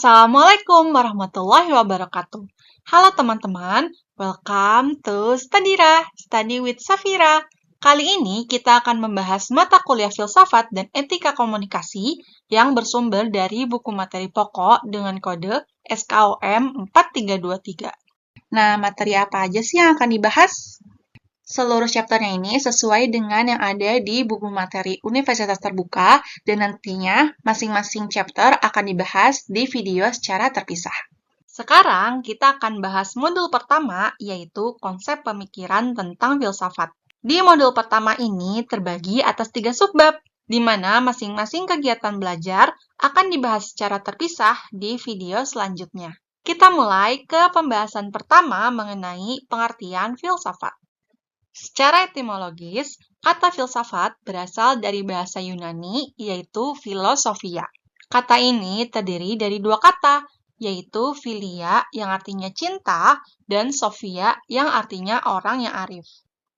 Assalamualaikum warahmatullahi wabarakatuh. Halo teman-teman, welcome to Stadira, Study with Safira. Kali ini kita akan membahas mata kuliah filsafat dan etika komunikasi yang bersumber dari buku materi pokok dengan kode SKOM 4323. Nah, materi apa aja sih yang akan dibahas? Seluruh chapternya ini sesuai dengan yang ada di buku materi Universitas Terbuka dan nantinya masing-masing chapter akan dibahas di video secara terpisah. Sekarang kita akan bahas modul pertama yaitu konsep pemikiran tentang filsafat. Di modul pertama ini terbagi atas 3 subbab, di mana masing-masing kegiatan belajar akan dibahas secara terpisah di video selanjutnya. Kita mulai ke pembahasan pertama mengenai pengertian filsafat. Secara etimologis, kata filsafat berasal dari bahasa Yunani, yaitu filosofia. Kata ini terdiri dari 2 kata, yaitu philia yang artinya cinta, dan sophia yang artinya orang yang arif.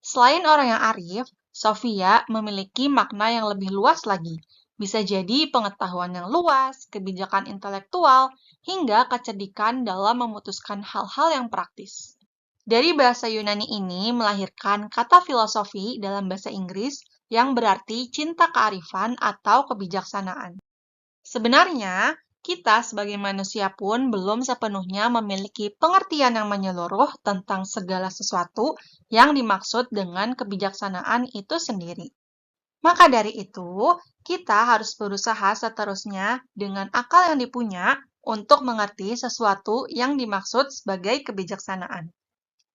Selain orang yang arif, sophia memiliki makna yang lebih luas lagi. Bisa jadi pengetahuan yang luas, kebijakan intelektual, hingga kecerdikan dalam memutuskan hal-hal yang praktis. Dari bahasa Yunani ini melahirkan kata filosofi dalam bahasa Inggris yang berarti cinta kearifan atau kebijaksanaan. Sebenarnya, kita sebagai manusia pun belum sepenuhnya memiliki pengertian yang menyeluruh tentang segala sesuatu yang dimaksud dengan kebijaksanaan itu sendiri. Maka dari itu, kita harus berusaha seterusnya dengan akal yang dipunya untuk mengerti sesuatu yang dimaksud sebagai kebijaksanaan.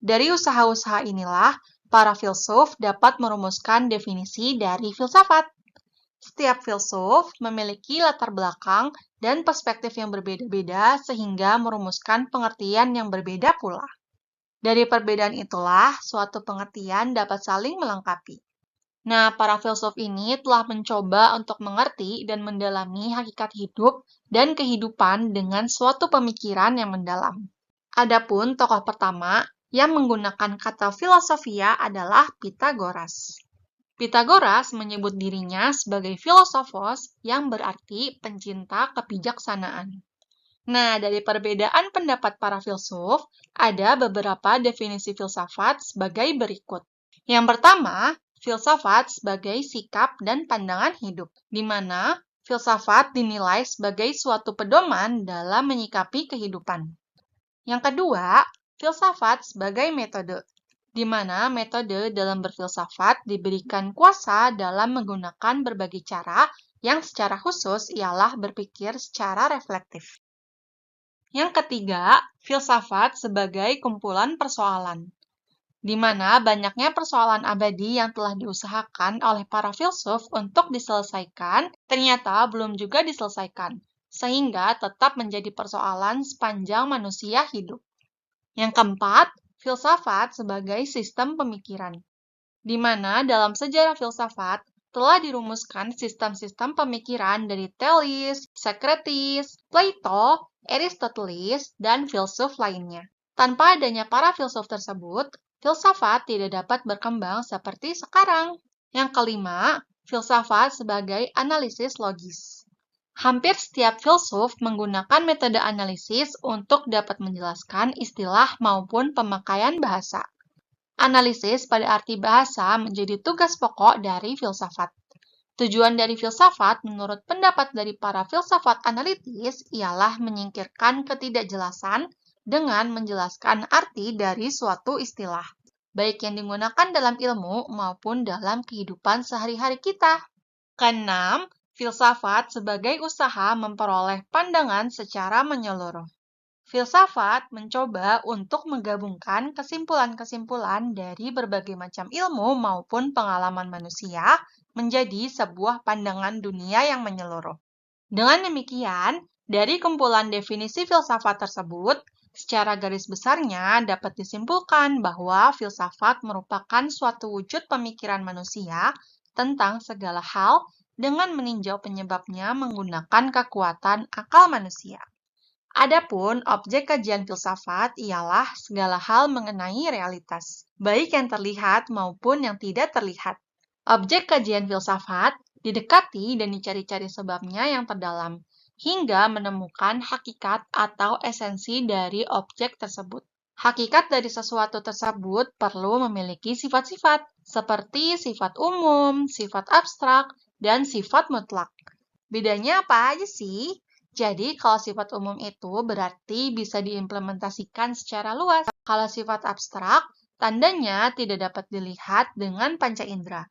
Dari usaha-usaha inilah, para filsuf dapat merumuskan definisi dari filsafat. Setiap filsuf memiliki latar belakang dan perspektif yang berbeda-beda sehingga merumuskan pengertian yang berbeda pula. Dari perbedaan itulah, suatu pengertian dapat saling melengkapi. Nah, para filsuf ini telah mencoba untuk mengerti dan mendalami hakikat hidup dan kehidupan dengan suatu pemikiran yang mendalam. Adapun tokoh pertama yang menggunakan kata filosofia adalah Pythagoras. Pythagoras menyebut dirinya sebagai filosofos yang berarti pencinta kebijaksanaan. Nah, dari perbedaan pendapat para filsuf, ada beberapa definisi filsafat sebagai berikut. Yang pertama, filsafat sebagai sikap dan pandangan hidup, di mana filsafat dinilai sebagai suatu pedoman dalam menyikapi kehidupan. Yang kedua, filsafat sebagai metode, di mana metode dalam berfilsafat diberikan kuasa dalam menggunakan berbagai cara yang secara khusus ialah berpikir secara reflektif. Yang ketiga, filsafat sebagai kumpulan persoalan, di mana banyaknya persoalan abadi yang telah diusahakan oleh para filsuf untuk diselesaikan, ternyata belum juga diselesaikan, sehingga tetap menjadi persoalan sepanjang manusia hidup. Yang keempat, filsafat sebagai sistem pemikiran, di mana dalam sejarah filsafat telah dirumuskan sistem-sistem pemikiran dari Thales, Socrates, Plato, Aristoteles, dan filsuf lainnya. Tanpa adanya para filsuf tersebut, filsafat tidak dapat berkembang seperti sekarang. Yang kelima, filsafat sebagai analisis logis. Hampir setiap filsuf menggunakan metode analisis untuk dapat menjelaskan istilah maupun pemakaian bahasa. Analisis pada arti bahasa menjadi tugas pokok dari filsafat. Tujuan dari filsafat menurut pendapat dari para filsafat analitis ialah menyingkirkan ketidakjelasan dengan menjelaskan arti dari suatu istilah, baik yang digunakan dalam ilmu maupun dalam kehidupan sehari-hari kita. Keenam, filsafat sebagai usaha memperoleh pandangan secara menyeluruh. Filsafat mencoba untuk menggabungkan kesimpulan-kesimpulan dari berbagai macam ilmu maupun pengalaman manusia menjadi sebuah pandangan dunia yang menyeluruh. Dengan demikian, dari kumpulan definisi filsafat tersebut, secara garis besarnya dapat disimpulkan bahwa filsafat merupakan suatu wujud pemikiran manusia tentang segala hal dengan meninjau penyebabnya menggunakan kekuatan akal manusia. Adapun objek kajian filsafat ialah segala hal mengenai realitas, baik yang terlihat maupun yang tidak terlihat. Objek kajian filsafat didekati dan dicari-cari sebabnya yang terdalam, hingga menemukan hakikat atau esensi dari objek tersebut. Hakikat dari sesuatu tersebut perlu memiliki sifat-sifat, seperti sifat umum, sifat abstrak, dan sifat mutlak. Bedanya apa aja sih? Jadi, kalau sifat umum itu berarti bisa diimplementasikan secara luas. Kalau sifat abstrak, tandanya tidak dapat dilihat dengan panca indera,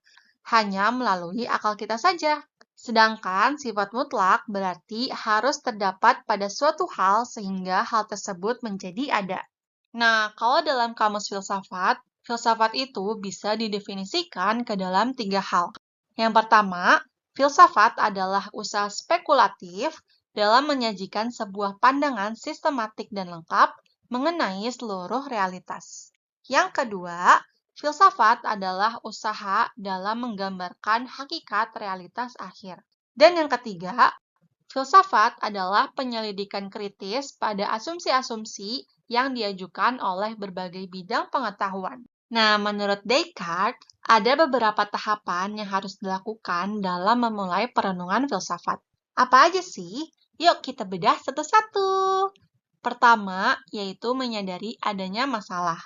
hanya melalui akal kita saja. Sedangkan sifat mutlak berarti harus terdapat pada suatu hal sehingga hal tersebut menjadi ada. Nah, kalau dalam kamus filsafat, filsafat itu bisa didefinisikan ke dalam 3 hal. Yang pertama, filsafat adalah usaha spekulatif dalam menyajikan sebuah pandangan sistematik dan lengkap mengenai seluruh realitas. Yang kedua, filsafat adalah usaha dalam menggambarkan hakikat realitas akhir. Dan yang ketiga, filsafat adalah penyelidikan kritis pada asumsi-asumsi yang diajukan oleh berbagai bidang pengetahuan. Nah, menurut Descartes, ada beberapa tahapan yang harus dilakukan dalam memulai perenungan filsafat. Apa aja sih? Yuk kita bedah satu-satu. Pertama, yaitu menyadari adanya masalah.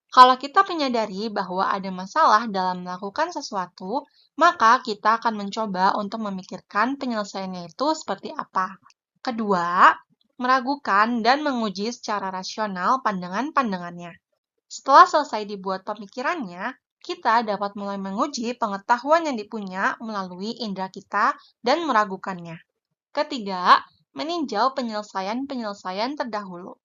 Kalau kita menyadari bahwa ada masalah dalam melakukan sesuatu, maka kita akan mencoba untuk memikirkan penyelesaiannya itu seperti apa. Kedua, meragukan dan menguji secara rasional pandangan-pandangannya. Setelah selesai dibuat pemikirannya, kita dapat mulai menguji pengetahuan yang dipunya melalui indera kita dan meragukannya. Ketiga, meninjau penyelesaian-penyelesaian terdahulu.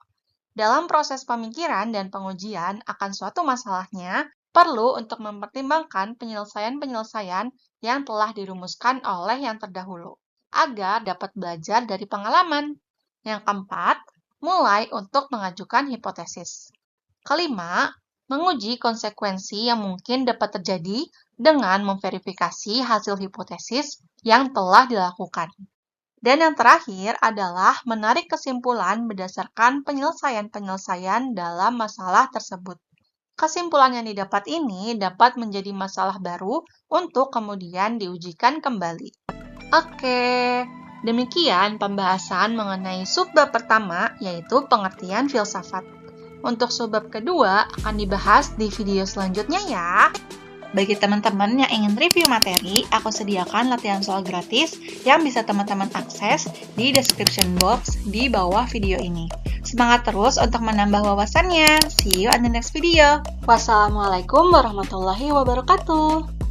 Dalam proses pemikiran dan pengujian akan suatu masalahnya, perlu untuk mempertimbangkan penyelesaian-penyelesaian yang telah dirumuskan oleh yang terdahulu, agar dapat belajar dari pengalaman. Yang keempat, mulai untuk mengajukan hipotesis. Kelima, menguji konsekuensi yang mungkin dapat terjadi dengan memverifikasi hasil hipotesis yang telah dilakukan. Dan yang terakhir adalah menarik kesimpulan berdasarkan penyelesaian-penyelesaian dalam masalah tersebut. Kesimpulan yang didapat ini dapat menjadi masalah baru untuk kemudian diujikan kembali. Oke, demikian pembahasan mengenai subbab pertama, yaitu pengertian filsafat. Untuk subbab kedua akan dibahas di video selanjutnya ya. Bagi teman-teman yang ingin review materi, aku sediakan latihan soal gratis yang bisa teman-teman akses di description box di bawah video ini. Semangat terus untuk menambah wawasannya. See you on the next video. Wassalamualaikum warahmatullahi wabarakatuh.